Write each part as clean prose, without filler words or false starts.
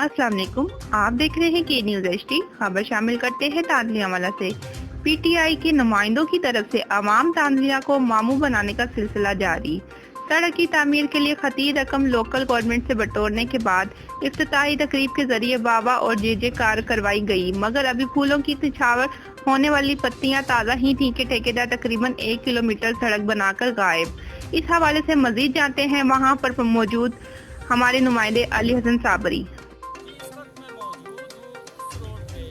अस्सलाम वालेकुम। आप देख रहे हैं के न्यूज़ एचडी। खबर शामिल करते हैं तांदलियावाला से। पीटीआई के नुमाइंदों की तरफ से अवाम तांदलिया को मामू बनाने का सिलसिला जारी। सड़क की तामीर के लिए खती रकम लोकल गवर्नमेंट से बटोरने के बाद इफ्तिताही तकरीब के जरिए बाबा और जेजे कार करवाई गई, मगर अभी फूलों की निछावर होने वाली पत्तियां ताज़ा ही थी कि ठेकेदार तकरीबन 1 किलोमीटर सड़क बनाकर गायब। इस हवाले से मजीद जानते हैं वहां पर मौजूद हमारे नुमाइंदे अली हसन साबरी। जी, इस वक्त मैं मौजूद हूँ उस रोड पे।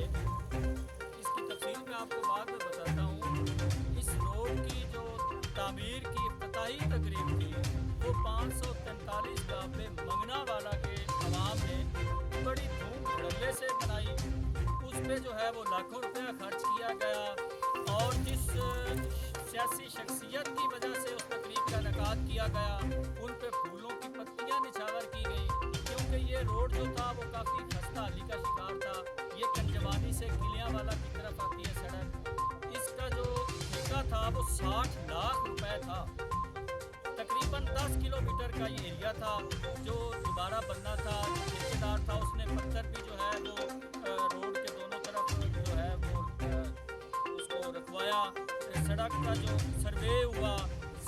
इसकी तफसील मैं आपको बाद में बताता हूँ। इस रोड की जो तामीर की इफ्तिताही तकरीब थी वो 543 गाँव मंगनावाला के अवाम ने बड़ी धूम धड़ल्ले से बनाई। उस पे जो है वो लाखों रुपया खर्च किया गया और जिस सियासी शख्सियत की वजह से उस तकरीब का इनेकाद किया गया उन पे फूलों की पत्तियाँ निछावर की गई, क्योंकि ये रोड जो था वो काफ़ी खस्ता हाली का शिकार था। ये कंजवानी से किलियांवाला की तरफ आती है सड़क। इसका जो ठेका था वो 60 लाख रुपए था। तकरीबन 10 किलोमीटर का ये एरिया था जो दोबारा बनना था। ठेकेदार था उसने पत्थर भी जो है वो रोड के दोनों तरफ जो है वो उसको रखवाया। सड़क का जो सर्वे हुआ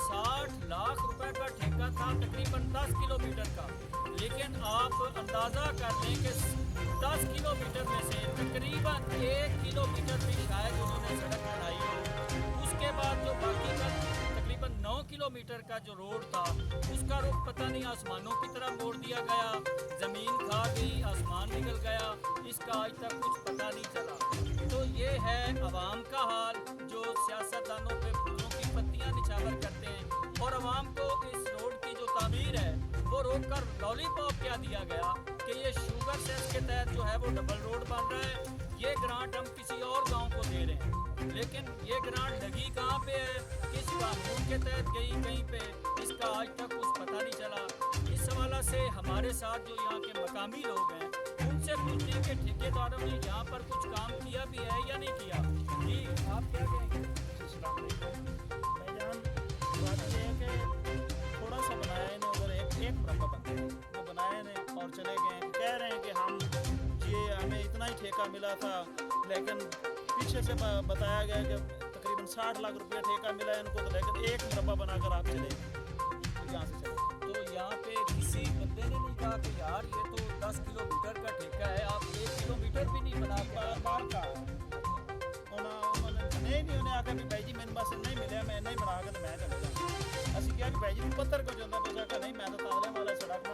60 लाख रुपए का ठेका था तकरीबन 10 किलोमीटर का। लेकिन आप अंदाज़ा कर लें कि 10 किलोमीटर में से तकरीबन 1 किलोमीटर भी शायद उन्होंने सड़क बनाई हो। उसके बाद जो बाकी का तकरीबन 9 किलोमीटर का जो रोड था उसका रुख पता नहीं आसमानों की तरफ मोड़ दिया गया। ज़मीन खा गई, आसमान निकल गया, इसका आज तक कुछ पता नहीं चला। तो ये है अवाम का हाल जो सियासतदानों पे फूलों की पत्तियाँ निछावर करते हैं। और अवाम को इस रोड की जो तामीर है वो रोक कर लॉलीपॉप क्या दिया गया कि ये शुगर सेस के तहत जो है वो डबल रोड बन रहा है, ये ग्रांट हम किसी और गांव को दे रहे हैं। लेकिन ये ग्रांट लगी कहाँ पे है, किस कानून के तहत गई कहीं पे, इसका आज तक कुछ पता नहीं चला। इस हवाले से हमारे साथ जो यहाँ के मकामी लोग हैं उनसे पूछते हैं कि ठेकेदारों ने यहाँ पर कुछ काम किया भी है या नहीं किया। जी आप क्या कहेंगे? भाईजान, बात ये है कि थोड़ा सा बनाया इन्हें, उधर एक मरबा बनता है वो बनाए इन्हें और चले गए। कह रहे हैं कि हम ये हमें इतना ही ठेका मिला था, लेकिन पीछे से बताया गया कि तकरीबन 60 लाख रुपया ठेका मिला है इनको, तो लेकिन एक मरबा बनाकर आप चले गए यहाँ से चले। तो यहाँ पे किसी बंदे ने नहीं कहा कि यार ये तो 10 किलोमीटर का ठेका है, आप 1 किलोमीटर भी नहीं बना बार बार का उन्होंने नहीं आखिर भी भाई जी मैंने बस नहीं मिले, मैं नहीं बना के तो मैं चले जाऊँ। असं क्या कि भाई जी पत्थर को जो नहीं, मैं तो ताले वाला सड़क